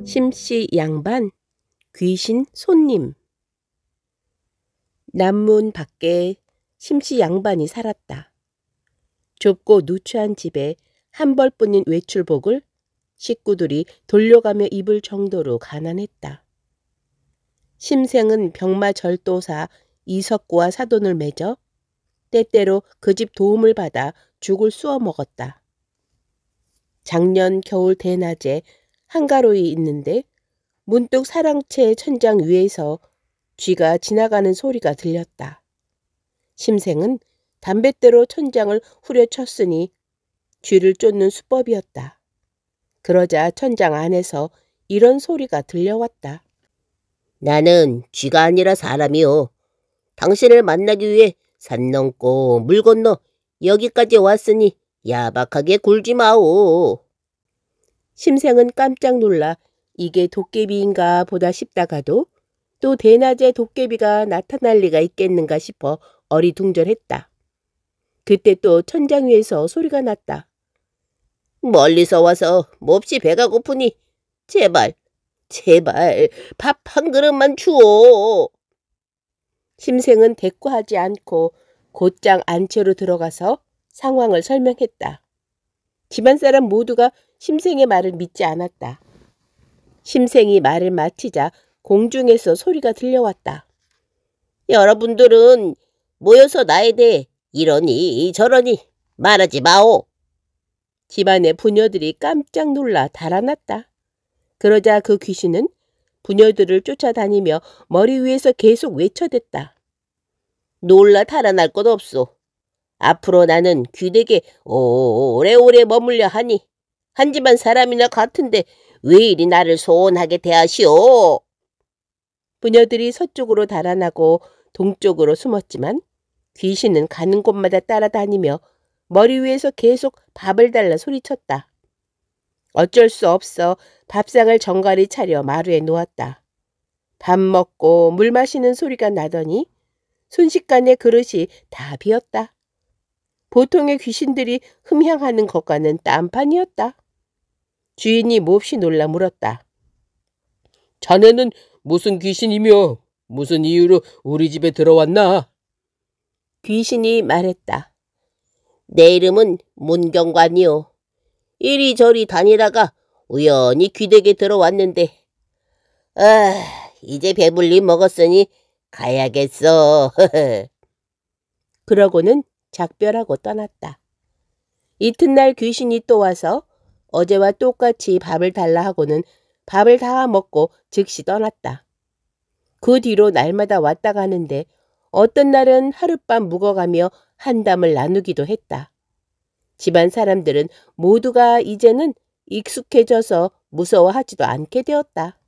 심씨 양반, 귀신 손님. 남문 밖에 심씨 양반이 살았다. 좁고 누추한 집에 한 벌뿐인 외출복을 식구들이 돌려가며 입을 정도로 가난했다. 심생은 병마절도사 이석구와 사돈을 맺어 때때로 그 집 도움을 받아 죽을 쑤어 먹었다. 작년 겨울 대낮에 한가로이 있는데 문득 사랑채 천장 위에서 쥐가 지나가는 소리가 들렸다. 심생은 담뱃대로 천장을 후려쳤으니 쥐를 쫓는 수법이었다. 그러자 천장 안에서 이런 소리가 들려왔다. 나는 쥐가 아니라 사람이요. 당신을 만나기 위해 산 넘고 물 건너 여기까지 왔으니 야박하게 굴지 마오. 심생은 깜짝 놀라 이게 도깨비인가 보다 싶다가도 또 대낮에 도깨비가 나타날 리가 있겠는가 싶어 어리둥절했다. 그때 또 천장 위에서 소리가 났다. 멀리서 와서 몹시 배가 고프니 제발 밥 한 그릇만 주오. 심생은 대꾸하지 않고 곧장 안채로 들어가서 상황을 설명했다. 집안 사람 모두가 심생의 말을 믿지 않았다. 심생이 말을 마치자 공중에서 소리가 들려왔다. 여러분들은 모여서 나에 대해 이러니 저러니 말하지 마오. 집안의 부녀들이 깜짝 놀라 달아났다. 그러자 그 귀신은 부녀들을 쫓아다니며 머리 위에서 계속 외쳐댔다. 놀라 달아날 것 없소. 앞으로 나는 귀댁에 오래오래 머물려 하니 한 집안 사람이나 같은데 왜 이리 나를 소원하게 대하시오. 부녀들이 서쪽으로 달아나고 동쪽으로 숨었지만 귀신은 가는 곳마다 따라다니며 머리 위에서 계속 밥을 달라 소리쳤다. 어쩔 수 없어 밥상을 정갈히 차려 마루에 놓았다. 밥 먹고 물 마시는 소리가 나더니 순식간에 그릇이 다 비었다. 보통의 귀신들이 흠향하는 것과는 딴판이었다. 주인이 몹시 놀라 물었다. 자네는 무슨 귀신이며 무슨 이유로 우리 집에 들어왔나? 귀신이 말했다. 내 이름은 문경관이요. 이리저리 다니다가 우연히 귀댁에 들어왔는데 이제 배불리 먹었으니 가야겠어. 그러고는 작별하고 떠났다. 이튿날 귀신이 또 와서 어제와 똑같이 밥을 달라 하고는 밥을 다 먹고 즉시 떠났다. 그 뒤로 날마다 왔다 가는데 어떤 날은 하룻밤 묵어가며 한담을 나누기도 했다. 집안 사람들은 모두가 이제는 익숙해져서 무서워하지도 않게 되었다.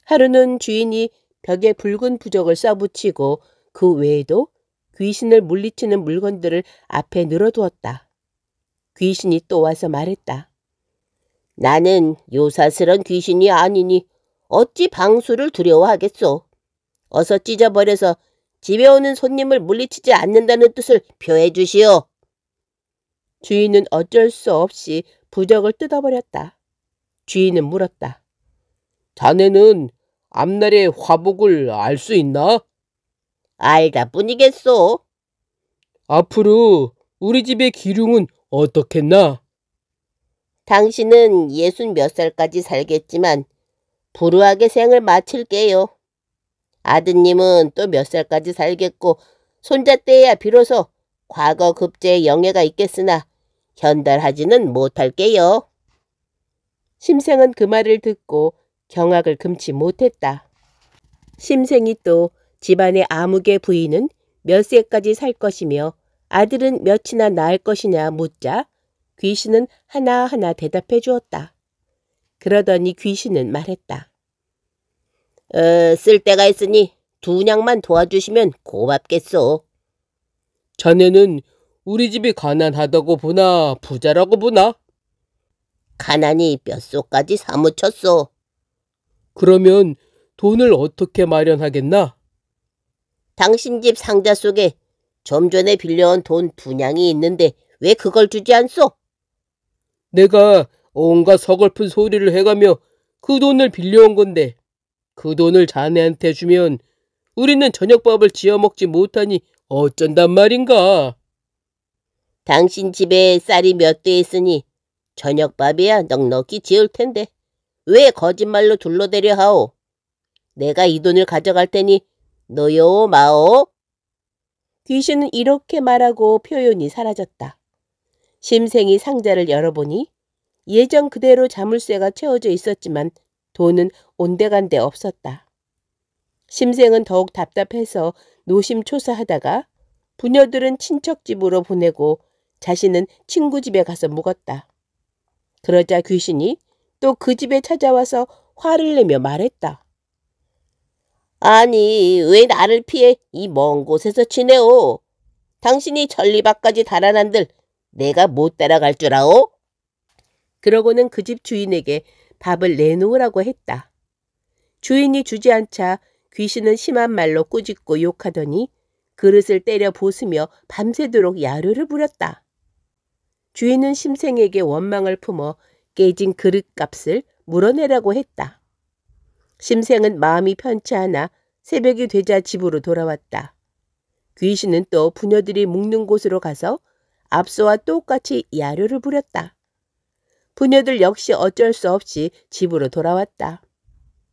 하루는 주인이 벽에 붉은 부적을 써붙이고 그 외에도 귀신을 물리치는 물건들을 앞에 늘어두었다. 귀신이 또 와서 말했다. 나는 요사스런 귀신이 아니니 어찌 방수를 두려워하겠소. 어서 찢어버려서 집에 오는 손님을 물리치지 않는다는 뜻을 표해 주시오. 주인은 어쩔 수 없이 부적을 뜯어버렸다. 주인은 물었다. 자네는 앞날의 화복을 알 수 있나? 알다 뿐이겠소. 앞으로 우리 집의 기륭은 어떻겠나? 당신은 60몇 살까지 살겠지만 불우하게 생을 마칠게요. 아드님은 또 몇 살까지 살겠고 손자 때야 비로소 과거 급제의 영예가 있겠으나 현달하지는 못할게요. 심생은 그 말을 듣고 경악을 금치 못했다. 심생이 또 집안의 아무개 부인은 몇 세까지 살 것이며 아들은 몇이나 낳을 것이냐 묻자 귀신은 하나하나 대답해 주었다. 그러더니 귀신은 말했다. 쓸 데가 있으니 두 냥만 도와주시면 고맙겠소. 자네는 우리 집이 가난하다고 보나 부자라고 보나? 가난이 뼛속까지 사무쳤소. 그러면 돈을 어떻게 마련하겠나? 당신 집 상자 속에 좀 전에 빌려온 돈 2냥이 있는데 왜 그걸 주지 않소? 내가 온갖 서글픈 소리를 해가며 그 돈을 빌려온 건데 그 돈을 자네한테 주면 우리는 저녁밥을 지어 먹지 못하니 어쩐단 말인가? 당신 집에 쌀이 몇 대 있으니 저녁밥이야 넉넉히 지을 텐데 왜 거짓말로 둘러대려 하오? 내가 이 돈을 가져갈 테니 너요 마오? 귀신은 이렇게 말하고 표현이 사라졌다. 심생이 상자를 열어보니 예전 그대로 자물쇠가 채워져 있었지만 돈은 온데간데 없었다. 심생은 더욱 답답해서 노심초사하다가 부녀들은 친척 집으로 보내고 자신은 친구 집에 가서 묵었다. 그러자 귀신이 또 그 집에 찾아와서 화를 내며 말했다. 아니 왜 나를 피해 이 먼 곳에서 지내오? 당신이 전리밖까지 달아난들 내가 못 따라갈 줄 아오? 그러고는 그 집 주인에게 밥을 내놓으라고 했다. 주인이 주지 않자 귀신은 심한 말로 꾸짖고 욕하더니 그릇을 때려 부수며 밤새도록 야료를 부렸다. 주인은 심생에게 원망을 품어 깨진 그릇값을 물어내라고 했다. 심생은 마음이 편치 않아 새벽이 되자 집으로 돌아왔다. 귀신은 또 부녀들이 묵는 곳으로 가서 앞서와 똑같이 야료를 부렸다. 부녀들 역시 어쩔 수 없이 집으로 돌아왔다.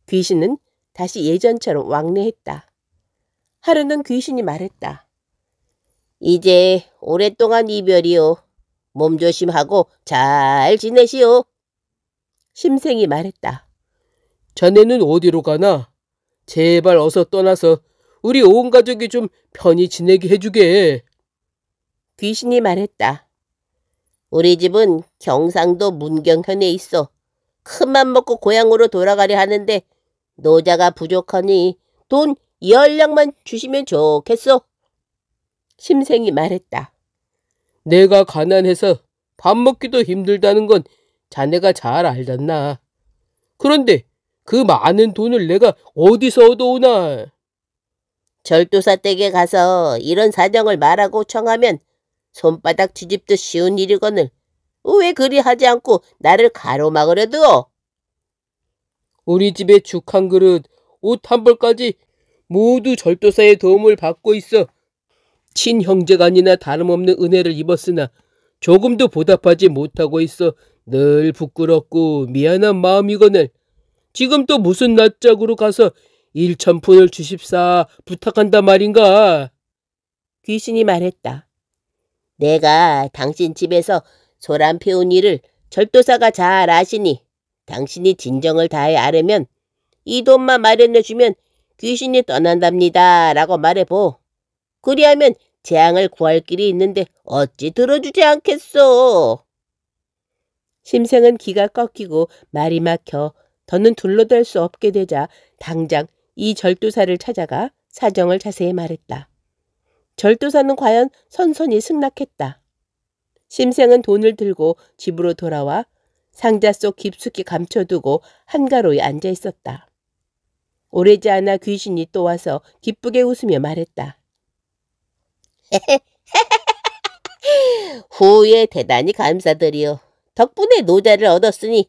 귀신은 다시 예전처럼 왕래했다. 하루는 귀신이 말했다. 이제 오랫동안 이별이오. 몸조심하고 잘 지내시오. 심생이 말했다. 자네는 어디로 가나? 제발 어서 떠나서 우리 온 가족이 좀 편히 지내게 해주게. 귀신이 말했다. 우리 집은 경상도 문경현에 있어. 큰맘 먹고 고향으로 돌아가려 하는데 노자가 부족하니 돈 10냥만 주시면 좋겠소. 심생이 말했다. 내가 가난해서 밥 먹기도 힘들다는 건 자네가 잘 알잖나. 그런데 그 많은 돈을 내가 어디서 얻어오나? 절도사 댁에 가서 이런 사정을 말하고 청하면 손바닥 뒤집듯 쉬운 일이거늘 왜 그리 하지 않고 나를 가로막으려 두어? 우리 집에 죽 한 그릇, 옷 한 벌까지 모두 절도사의 도움을 받고 있어. 친형제간이나 다름없는 은혜를 입었으나 조금도 보답하지 못하고 있어 늘 부끄럽고 미안한 마음이거늘 지금 또 무슨 낯짝으로 가서 1,000푼을 주십사 부탁한단 말인가? 귀신이 말했다. 내가 당신 집에서 소란 피운 일을 절도사가 잘 아시니 당신이 진정을 다해 아뢰면 이 돈만 마련해주면 귀신이 떠난답니다 라고 말해보. 그리하면 재앙을 구할 길이 있는데 어찌 들어주지 않겠소? 심생은 기가 꺾이고 말이 막혀 더는 둘러댈 수 없게 되자 당장 이 절도사를 찾아가 사정을 자세히 말했다. 절도사는 과연 선선히 승낙했다. 심생은 돈을 들고 집으로 돌아와 상자 속 깊숙이 감춰두고 한가로이 앉아 있었다. 오래지 않아 귀신이 또 와서 기쁘게 웃으며 말했다. 후에 대단히 감사드리오. 덕분에 노자를 얻었으니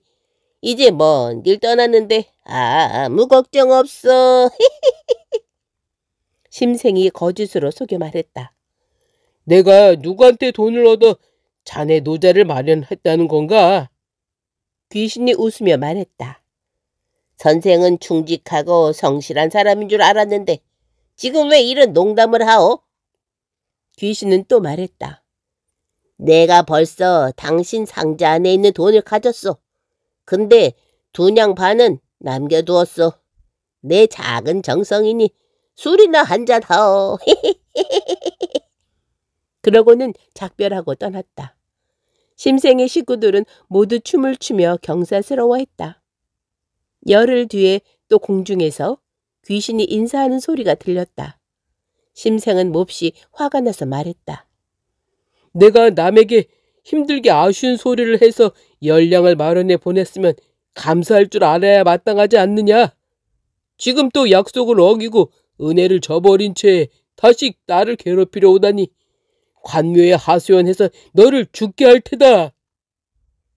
이제 먼 길 떠났는데 아무 걱정 없어. 심생이 거짓으로 속여 말했다. 내가 누구한테 돈을 얻어 자네 노자를 마련했다는 건가? 귀신이 웃으며 말했다. 선생은 충직하고 성실한 사람인 줄 알았는데 지금 왜 이런 농담을 하오? 귀신은 또 말했다. 내가 벌써 당신 상자 안에 있는 돈을 가졌어. 근데 2냥 반은 남겨두었어. 내 작은 정성이니 술이나 한잔 하오. 그러고는 작별하고 떠났다. 심생의 식구들은 모두 춤을 추며 경사스러워했다. 열흘 뒤에 또 공중에서 귀신이 인사하는 소리가 들렸다. 심생은 몹시 화가 나서 말했다. 내가 남에게 힘들게 아쉬운 소리를 해서 10냥을 마련해 보냈으면 감사할 줄 알아야 마땅하지 않느냐? 지금 또 약속을 어기고 은혜를 저버린 채 다시 나를 괴롭히려 오다니 관묘에 하소연해서 너를 죽게 할 테다.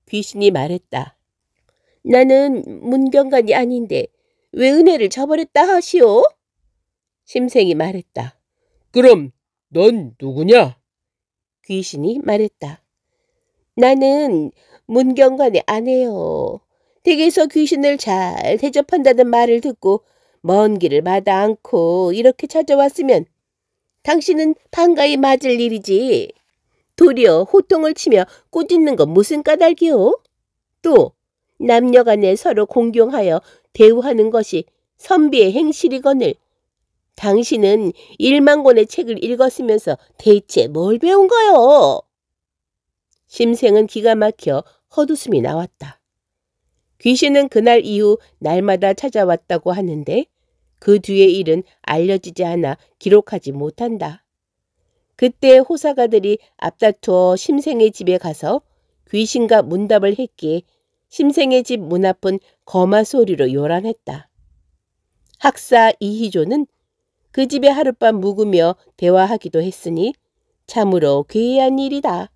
귀신이 말했다. 나는 문경관이 아닌데 왜 은혜를 저버렸다 하시오? 심생이 말했다. 그럼 넌 누구냐? 귀신이 말했다. 나는 문경관의 아내요. 댁에서 귀신을 잘 대접한다는 말을 듣고 먼 길을 마다 않고 이렇게 찾아왔으면 당신은 반가이 맞을 일이지. 도리어 호통을 치며 꾸짖는 건 무슨 까닭이오? 또 남녀간에 서로 공경하여 대우하는 것이 선비의 행실이거늘 당신은 1만 권의 책을 읽었으면서 대체 뭘 배운 거요? 심생은 기가 막혀 헛웃음이 나왔다. 귀신은 그날 이후 날마다 찾아왔다고 하는데 그 뒤의 일은 알려지지 않아 기록하지 못한다. 그때 호사가들이 앞다투어 심생의 집에 가서 귀신과 문답을 했기에 심생의 집 문 앞은 거마 소리로 요란했다. 학사 이희조는 그 집에 하룻밤 묵으며 대화하기도 했으니 참으로 괴이한 일이다.